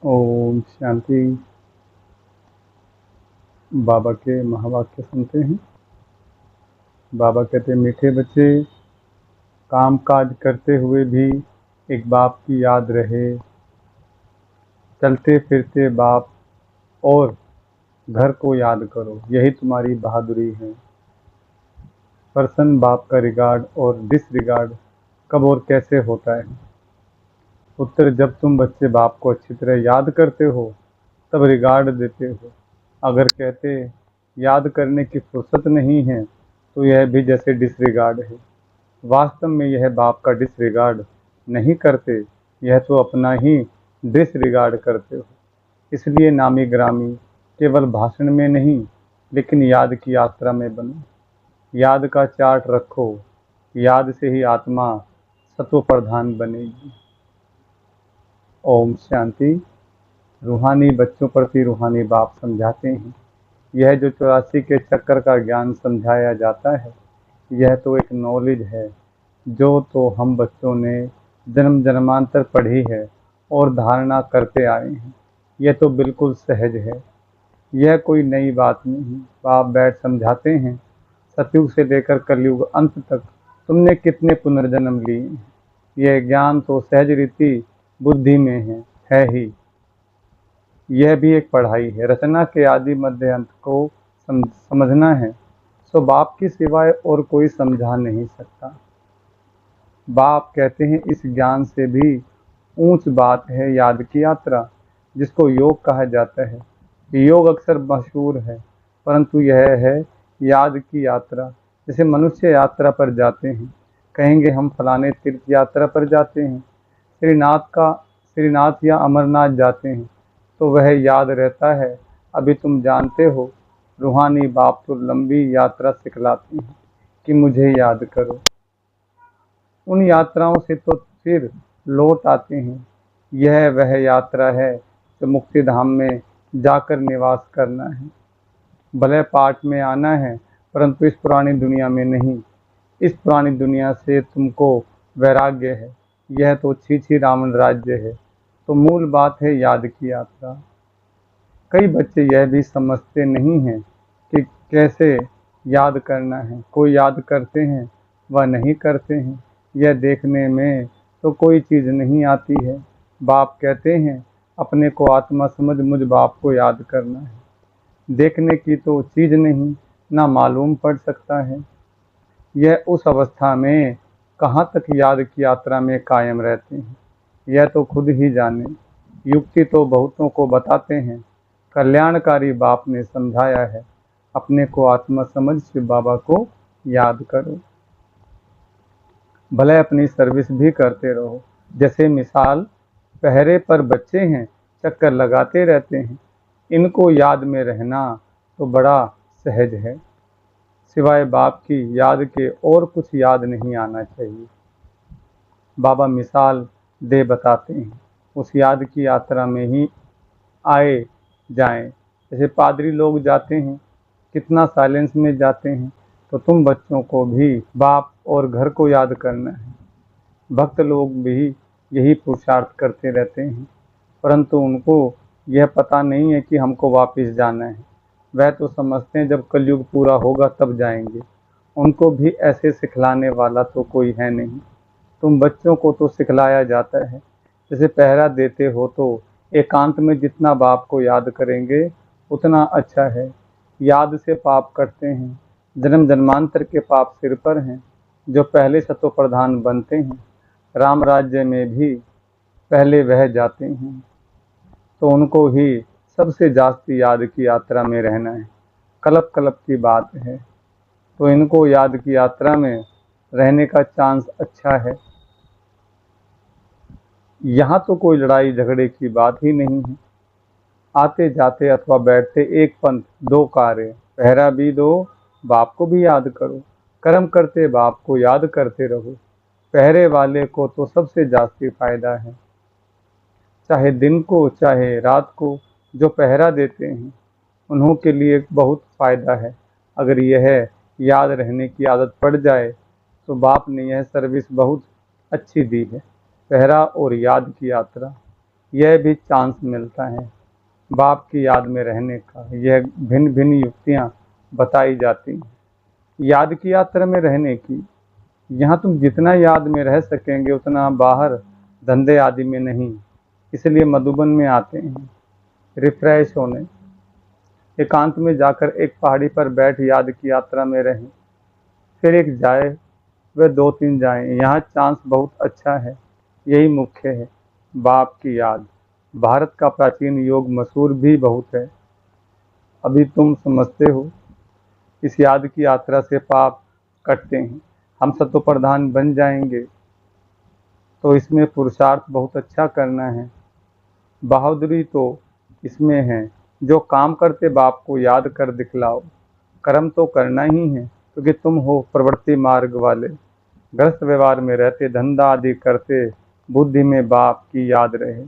ओम शांति। बाबा के महावाक्य सुनते हैं। बाबा कहते हैं, मीठे बच्चे, काम काज करते हुए भी एक बाप की याद रहे। चलते फिरते बाप और घर को याद करो, यही तुम्हारी बहादुरी है। पर्सन बाप का रिगार्ड और डिसरिगार्ड कब और कैसे होता है? उत्तर, जब तुम बच्चे बाप को अच्छी तरह याद करते हो तब रिगार्ड देते हो। अगर कहते याद करने की फुर्सत नहीं है तो यह भी जैसे डिसरिगार्ड है। वास्तव में यह बाप का डिसरिगार्ड नहीं करते, यह तो अपना ही डिसरिगार्ड करते हो। इसलिए नामी ग्रामी केवल भाषण में नहीं लेकिन याद की यात्रा में बनो। याद का चार्ट रखो, याद से ही आत्मा सत्व प्रधान बनेगी। ओम शांति। रूहानी बच्चों प्रति रूहानी बाप समझाते हैं, यह जो 84 के चक्कर का ज्ञान समझाया जाता है, यह तो एक नॉलेज है जो तो हम बच्चों ने जन्म जन्मांतर पढ़ी है और धारणा करते आए हैं। यह तो बिल्कुल सहज है, यह कोई नई बात नहीं। बाप बैठ समझाते हैं, सतयुग से लेकर कलयुग अंत तक तुमने कितने पुनर्जन्म लिए हैं। यह ज्ञान तो सहज रीति बुद्धि में है ही। यह भी एक पढ़ाई है। रचना के आदि मध्य अंत को समझना है, सो बाप की सिवाय और कोई समझा नहीं सकता। बाप कहते हैं, इस ज्ञान से भी ऊंच बात है याद की यात्रा, जिसको योग कहा जाता है। योग अक्सर मशहूर है, परंतु यह है याद की यात्रा। जैसे मनुष्य यात्रा पर जाते हैं, कहेंगे हम फलाने तीर्थ यात्रा पर जाते हैं, श्रीनाथ या अमरनाथ जाते हैं, तो वह याद रहता है। अभी तुम जानते हो, रूहानी बाप तो लंबी यात्रा सिखलाते हैं कि मुझे याद करो। उन यात्राओं से तो फिर लौट आते हैं। यह वह यात्रा है जो मुक्ति धाम में जाकर निवास करना है। भले पाठ में आना है, परंतु इस पुरानी दुनिया में नहीं। इस पुरानी दुनिया से तुमको वैराग्य है। यह तो छी रावण राज्य है। तो मूल बात है याद की यात्रा। कई बच्चे यह भी समझते नहीं हैं कि कैसे याद करना है। कोई याद करते हैं, वह नहीं करते हैं। यह देखने में तो कोई चीज़ नहीं आती है। बाप कहते हैं, अपने को आत्मा समझ मुझ बाप को याद करना है। देखने की तो चीज़ नहीं, ना मालूम पड़ सकता है। यह उस अवस्था में कहाँ तक याद की यात्रा में कायम रहते हैं, यह तो खुद ही जाने। युक्ति तो बहुतों को बताते हैं, कल्याणकारी बाप ने समझाया है, अपने को आत्मा समझ शिव बाबा को याद करो। भले अपनी सर्विस भी करते रहो। जैसे मिसाल, पहरे पर बच्चे हैं, चक्कर लगाते रहते हैं। इनको याद में रहना तो बड़ा सहज है। सिवाय बाप की याद के और कुछ याद नहीं आना चाहिए। बाबा मिसाल दे बताते हैं, उस याद की यात्रा में ही आए जाएं। जैसे पादरी लोग जाते हैं, कितना साइलेंस में जाते हैं, तो तुम बच्चों को भी बाप और घर को याद करना है। भक्त लोग भी यही पुरुषार्थ करते रहते हैं, परंतु उनको यह पता नहीं है कि हमको वापस जाना है। वह तो समझते हैं जब कलयुग पूरा होगा तब जाएंगे। उनको भी ऐसे सिखलाने वाला तो कोई है नहीं। तुम बच्चों को तो सिखलाया जाता है। जैसे पहरा देते हो तो एकांत में जितना बाप को याद करेंगे उतना अच्छा है। याद से पाप करते हैं, जन्म जन्मांतर के पाप सिर पर हैं। जो पहले सत्व प्रधान बनते हैं, राम राज्य में भी पहले वह जाते हैं, तो उनको ही सबसे जास्ती याद की यात्रा में रहना है। कलप कलप की बात है, तो इनको याद की यात्रा में रहने का चांस अच्छा है। यहाँ तो कोई लड़ाई झगड़े की बात ही नहीं है। आते जाते अथवा बैठते एक पंथ दो कार्य, पहरा भी दो, बाप को भी याद करो। कर्म करते बाप को याद करते रहो। पहरे वाले को तो सबसे जास्ती फायदा है, चाहे दिन को चाहे रात को। जो पहरा देते हैं उन्हों के लिए बहुत फ़ायदा है। अगर यह याद रहने की आदत पड़ जाए तो बाप ने यह सर्विस बहुत अच्छी दी है, पहरा और याद की यात्रा। यह भी चांस मिलता है बाप की याद में रहने का। यह भिन्न भिन्न युक्तियाँ बताई जाती हैं याद की यात्रा में रहने की। यहाँ तुम जितना याद में रह सकेंगे उतना बाहर धंधे आदि में नहीं। इसलिए मधुबन में आते हैं रिफ्रेश होने। एकांत में जाकर एक पहाड़ी पर बैठ याद की यात्रा में रहें। फिर एक जाए व दो तीन जाएं। यहाँ चांस बहुत अच्छा है। यही मुख्य है बाप की याद। भारत का प्राचीन योग मशहूर भी बहुत है। अभी तुम समझते हो इस याद की यात्रा से पाप कटते हैं। हम सतो प्रधान बन जाएंगे तो इसमें पुरुषार्थ बहुत अच्छा करना है। बहादुरी तो इसमें है जो काम करते बाप को याद कर दिखलाओ। कर्म तो करना ही है क्योंकि तुम हो प्रवृत्ति मार्ग वाले। ग्रस्त व्यवहार में रहते धंधा आदि करते बुद्धि में बाप की याद रहे।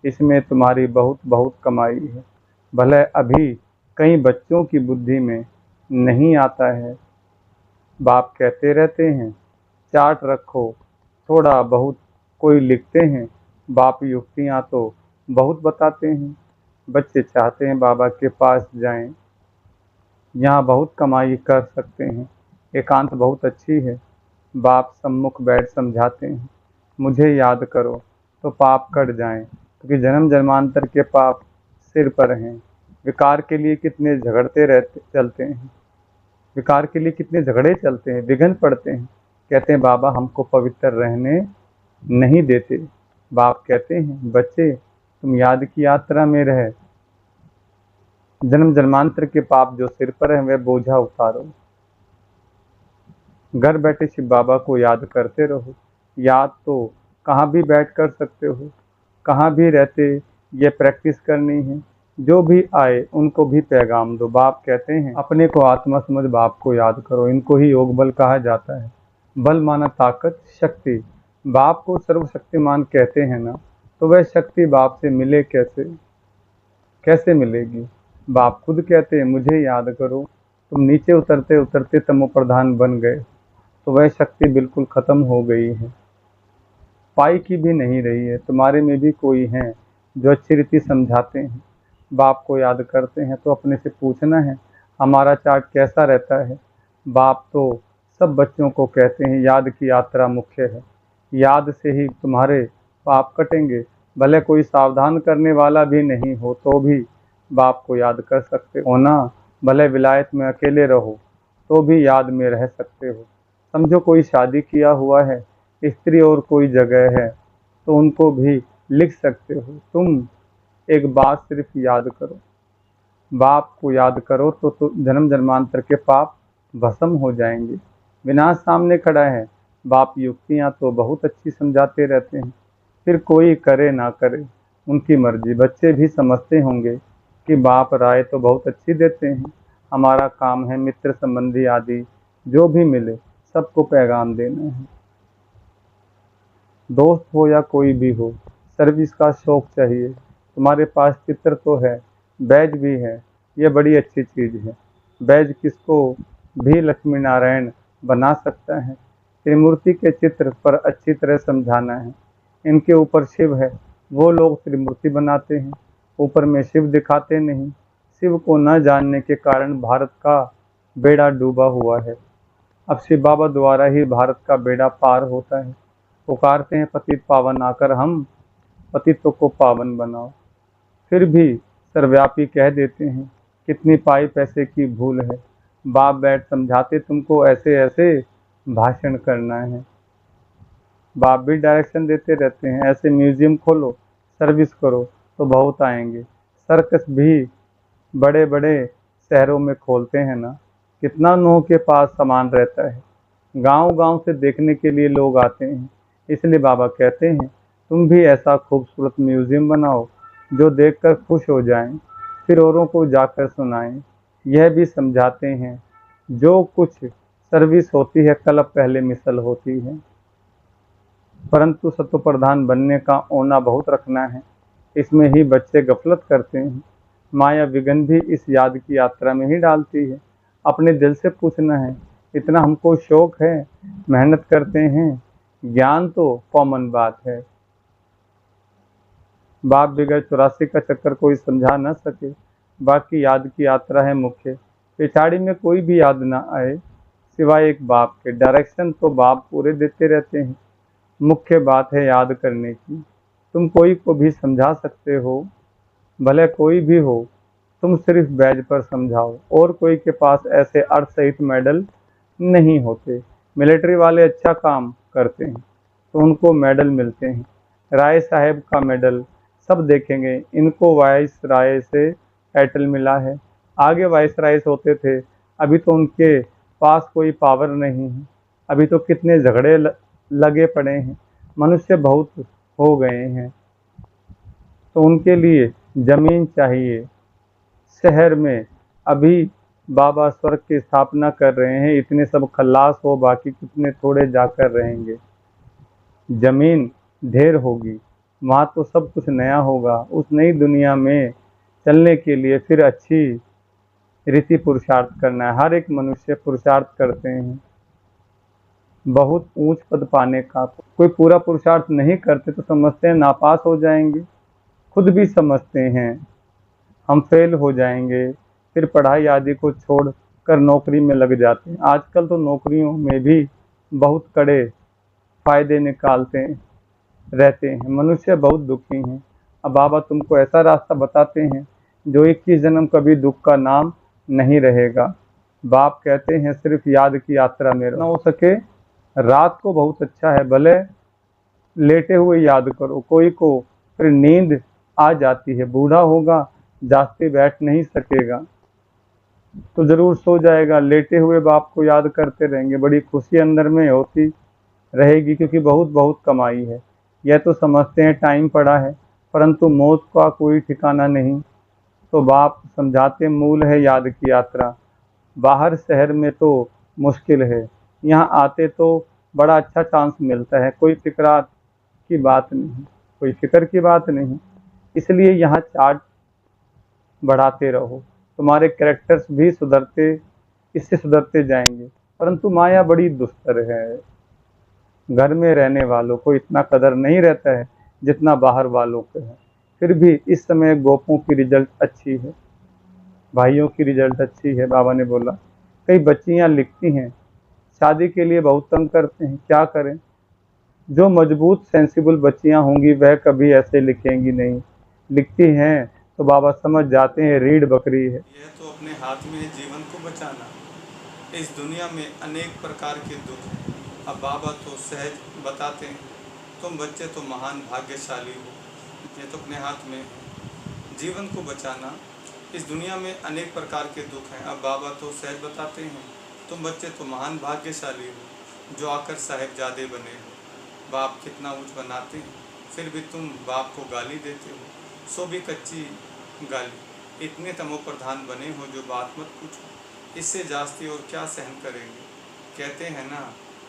इसमें तुम्हारी बहुत बहुत कमाई है। भले अभी कई बच्चों की बुद्धि में नहीं आता है। बाप कहते रहते हैं चार्ट रखो थोड़ा बहुत कोई लिखते हैं। बाप युक्तियाँ तो बहुत बताते हैं। बच्चे चाहते हैं बाबा के पास जाएं। यहाँ बहुत कमाई कर सकते हैं। एकांत बहुत अच्छी है। बाप सम्मुख बैठ समझाते हैं मुझे याद करो तो पाप कट जाएं क्योंकि जन्म जन्मांतर के पाप सिर पर हैं। विकार के लिए कितने झगड़ते रहते चलते हैं। विकार के लिए कितने झगड़े चलते हैं विघ्न पड़ते हैं। कहते हैं बाबा हमको पवित्र रहने नहीं देते। बाप कहते हैं बच्चे तुम याद की यात्रा में रहे जन्म जन्मांतर के पाप जो सिर पर है वह बोझा उतारो। घर बैठे शिव बाबा को याद करते रहो। याद तो कहाँ भी बैठ कर सकते हो। कहाँ भी रहते ये प्रैक्टिस करनी है। जो भी आए उनको भी पैगाम दो। बाप कहते हैं अपने को आत्मा समझ बाप को याद करो। इनको ही योग बल कहा जाता है। बल माना ताकत शक्ति। बाप को सर्वशक्तिमान कहते हैं ना तो वह शक्ति बाप से मिले कैसे। कैसे मिलेगी। बाप खुद कहते हैं मुझे याद करो। तुम नीचे उतरते उतरते तमो प्रधान बन गए तो वह शक्ति बिल्कुल खत्म हो गई है। पाई की भी नहीं रही है। तुम्हारे में भी कोई है जो अच्छी रीति समझाते हैं। बाप को याद करते हैं तो अपने से पूछना है हमारा चार्ट कैसा रहता है। बाप तो सब बच्चों को कहते हैं याद की यात्रा मुख्य है। याद से ही तुम्हारे पाप कटेंगे। भले कोई सावधान करने वाला भी नहीं हो तो भी बाप को याद कर सकते हो ना। भले विलायत में अकेले रहो तो भी याद में रह सकते हो। समझो कोई शादी किया हुआ है स्त्री और कोई जगह है तो उनको भी लिख सकते हो। तुम एक बात सिर्फ याद करो बाप को याद करो तो जन्म जन्मांतर के पाप भस्म हो जाएंगे। विनाश सामने खड़ा है। बाप युक्तियाँ तो बहुत अच्छी समझाते रहते हैं। फिर कोई करे ना करे उनकी मर्जी। बच्चे भी समझते होंगे कि बाप राय तो बहुत अच्छी देते हैं। हमारा काम है मित्र संबंधी आदि जो भी मिले सबको पैगाम देना है। दोस्त हो या कोई भी हो सर्विस का शौक चाहिए। तुम्हारे पास चित्र तो है बैज भी है। ये बड़ी अच्छी चीज़ है। बैज किसको भी लक्ष्मी नारायण बना सकता है। त्रिमूर्ति के चित्र पर अच्छी तरह समझाना है। इनके ऊपर शिव है वो लोग त्रिमूर्ति बनाते हैं। ऊपर में शिव दिखाते नहीं। शिव को न जानने के कारण भारत का बेड़ा डूबा हुआ है। अब शिव बाबा द्वारा ही भारत का बेड़ा पार होता है। पुकारते हैं पतित पावन आकर हम पतितों को पावन बनाओ। फिर भी सर्वव्यापी कह देते हैं कितनी पाई पैसे की भूल है। बाप बैठ समझाते तुमको ऐसे ऐसे भाषण करना है। बाप भी डायरेक्शन देते रहते हैं ऐसे म्यूजियम खोलो सर्विस करो तो बहुत आएंगे। सर्कस भी बड़े बड़े शहरों में खोलते हैं ना। कितना लोगों के पास सामान रहता है। गांव गांव से देखने के लिए लोग आते हैं। इसलिए बाबा कहते हैं तुम भी ऐसा खूबसूरत म्यूजियम बनाओ जो देखकर खुश हो जाएं। फिर औरों को जाकर सुनाएं। यह भी समझाते हैं जो कुछ सर्विस होती है कल्प पहले मिसल होती है। परंतु सत्व प्रधान बनने का ओना बहुत रखना है। इसमें ही बच्चे गफलत करते हैं। माया विघ्न भी इस याद की यात्रा में ही डालती है। अपने दिल से पूछना है इतना हमको शौक है मेहनत करते हैं। ज्ञान तो कॉमन बात है। बाप बिगड़ 84 का चक्कर कोई समझा न सके, बाकी याद की यात्रा है मुख्य। पिछाड़ी में कोई भी याद ना आए सिवाय एक बाप के, डायरेक्शन तो बाप पूरे देते रहते हैं। मुख्य बात है याद करने की। तुम कोई को भी समझा सकते हो, भले कोई भी हो, तुम सिर्फ बैज पर समझाओ। और कोई के पास ऐसे अर्थ सहित मेडल नहीं होते। मिलिट्री वाले अच्छा काम करते हैं तो उनको मेडल मिलते हैं। राय साहब का मेडल सब देखेंगे, इनको वाइस राय से टाइटल मिला है। आगे वाइस राय होते थे, अभी तो उनके पास कोई पावर नहीं है। अभी तो कितने झगड़े लगे पड़े हैं, मनुष्य बहुत हो गए हैं, तो उनके लिए जमीन चाहिए। शहर में अभी बाबा स्वर्ग की स्थापना कर रहे हैं, इतने सब खल्लास हो, बाकी कितने थोड़े जाकर रहेंगे। जमीन ढेर होगी, वहाँ तो सब कुछ नया होगा। उस नई दुनिया में चलने के लिए फिर अच्छी रीति पुरुषार्थ करना है। हर एक मनुष्य पुरुषार्थ करते हैं बहुत ऊंच पद पाने का। कोई पूरा पुरुषार्थ नहीं करते तो समझते हैं नापास हो जाएंगे, खुद भी समझते हैं हम फेल हो जाएंगे, फिर पढ़ाई आदि को छोड़ कर नौकरी में लग जाते हैं। आजकल तो नौकरियों में भी बहुत कड़े फायदे निकालते रहते हैं, मनुष्य बहुत दुखी हैं। अब बाबा तुमको ऐसा रास्ता बताते हैं जो 21 जन्म कभी दुख का नाम नहीं रहेगा। बाप कहते हैं सिर्फ याद की यात्रा में रहो। हो सके रात को बहुत अच्छा है, भले लेटे हुए याद करो। कोई को फिर नींद आ जाती है, बूढ़ा होगा जागते बैठ नहीं सकेगा तो जरूर सो जाएगा, लेटे हुए बाप को याद करते रहेंगे, बड़ी खुशी अंदर में होती रहेगी, क्योंकि बहुत बहुत कमाई है। यह तो समझते हैं टाइम पड़ा है, परंतु मौत का कोई ठिकाना नहीं। तो बाप समझाते मूल है याद की यात्रा। बाहर शहर में तो मुश्किल है, यहाँ आते तो बड़ा अच्छा चांस मिलता है। कोई फिक्रात की बात नहीं, कोई फिक्र की बात नहीं, इसलिए यहाँ चार्ट बढ़ाते रहो, तुम्हारे कैरेक्टर्स भी सुधरते इससे सुधरते जाएंगे। परंतु माया बड़ी दुस्तर है, घर में रहने वालों को इतना कदर नहीं रहता है जितना बाहर वालों को है। फिर भी इस समय गोपों की रिजल्ट अच्छी है, भाइयों की रिजल्ट अच्छी है। बाबा ने बोला कई बच्चियां लिखती हैं, शादी के लिए बहुत तंग करते हैं, क्या करें। जो मजबूत सेंसिबल बच्चियां होंगी वह कभी ऐसे लिखेंगी नहीं, लिखती हैं तो बाबा समझ जाते हैं रीढ़ बकरी है। यह तो अपने हाथ में है जीवन को बचाना। इस दुनिया में अनेक प्रकार के दुख हैं। अब बाबा तो सहज बताते हैं, तुम बच्चे तो महान भाग्यशाली हो, ये तो अपने हाथ में है जीवन को बचाना। इस दुनिया में अनेक प्रकार के दुख हैं। अब बाबा तो सहज बताते हैं, तुम बच्चे तो महान भाग्यशाली हो जो आकर साहिबजादे बने हो। बाप कितना ऊँच बनाते हैं, फिर भी तुम बाप को गाली देते हो, सो भी कच्ची गाली। इतने तमो प्रधान बने हो जो बात मत पूछो, इससे जास्ती और क्या सहन करेंगे। कहते हैं ना,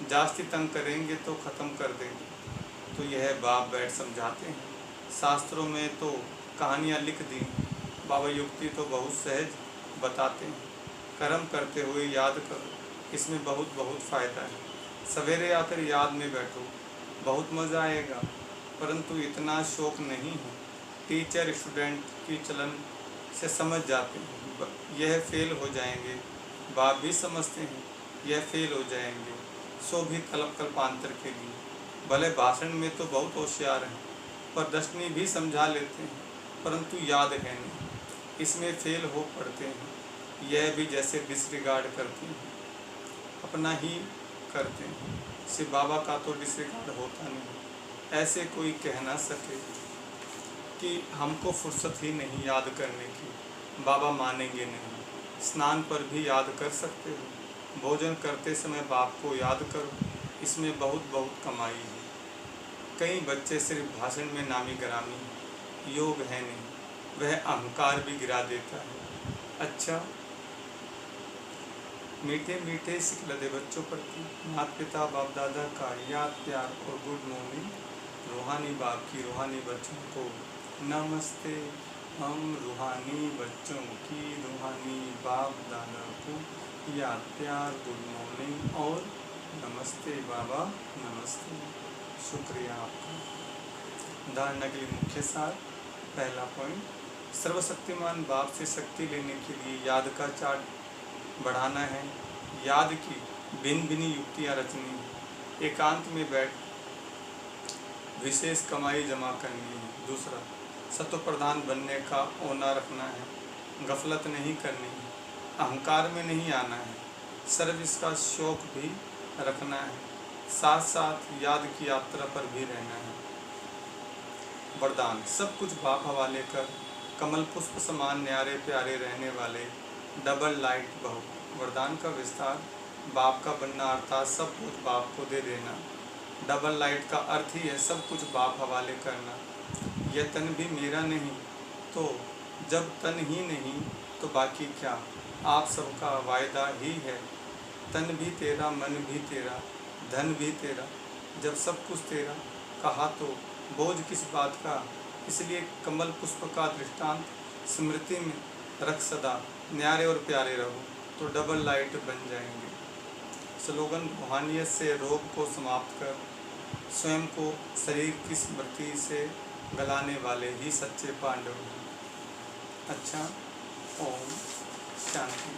जास्ती तंग करेंगे तो ख़त्म कर देंगे। तो यह बाप बैठ समझाते हैं। शास्त्रों में तो कहानियाँ लिख दी, बाबा युक्ति तो बहुत सहज बताते हैं। कर्म करते हुए याद करो, इसमें बहुत बहुत फ़ायदा है। सवेरे आकर याद में बैठो, बहुत मज़ा आएगा, परंतु इतना शौक नहीं है। टीचर स्टूडेंट की चलन से समझ जाते हैं यह फेल हो जाएंगे, बाप भी समझते हैं यह फेल हो जाएंगे, सो भी कल्पांतर के लिए। भले भाषण में तो बहुत होशियार हैं, पर दर्शनी भी समझा लेते हैं, परंतु याद है नहीं, इसमें फेल हो पड़ते हैं। यह भी जैसे डिसरिगार्ड करते हैं, अपना ही करते हैं। सिर्फ बाबा का तो डिसरिगार्ड होता नहीं। ऐसे कोई कह ना सके कि हमको फुर्सत ही नहीं याद करने की, बाबा मानेंगे नहीं। स्नान पर भी याद कर सकते हो, भोजन करते समय बाप को याद करो, इसमें बहुत बहुत कमाई है। कई बच्चे सिर्फ भाषण में नामी गिरामी हैं, योग है नहीं, वह अहंकार भी गिरा देता है। अच्छा, मीठे मीठे सिखला दे बच्चों प्रति माता पिता बाप दादा का याद प्यार और गुड मॉर्निंग। रूहानी बाप की रूहानी बच्चों को नमस्ते। हम रूहानी बच्चों की रूहानी बाप दादा को याद प्यार गुड मॉर्निंग और नमस्ते बाबा नमस्ते। शुक्रिया आपका। धारणा के लिए मुख्य सार, पहला पॉइंट, सर्वशक्तिमान बाप से शक्ति लेने के लिए याद का चार्ट बढ़ाना है। याद की भिन्न भिन्न युक्तियाँ रचनी है। एकांत में बैठ विशेष कमाई जमा करनी है। दूसरा, सत्व प्रधान बनने का ओना रखना है। गफलत नहीं करनी है। अहंकार में नहीं आना है। सर्विस का शौक भी रखना है। साथ साथ याद की यात्रा पर भी रहना है। वरदान, सब कुछ बाप हवाले कर कमल पुष्प समान न्यारे प्यारे रहने वाले डबल लाइट बहू। वरदान का विस्तार, बाप का बनना अर्थात सब कुछ बाप को दे देना। डबल लाइट का अर्थ ही है सब कुछ बाप हवाले करना। यह तन भी मेरा नहीं, तो जब तन ही नहीं तो बाकी क्या, आप सबका वायदा ही है। तन भी तेरा, मन भी तेरा, धन भी तेरा, जब सब कुछ तेरा कहा तो बोझ किस बात का। इसलिए कमल पुष्प का दृष्टांत स्मृति में रख सदा, न्यारे और प्यारे रहो तो डबल लाइट बन जाएंगे। स्लोगन, रूहानियत से रोग को समाप्त कर स्वयं को शरीर की स्मृति से गलाने वाले ही सच्चे पांडव हैं। अच्छा, ओम शांति।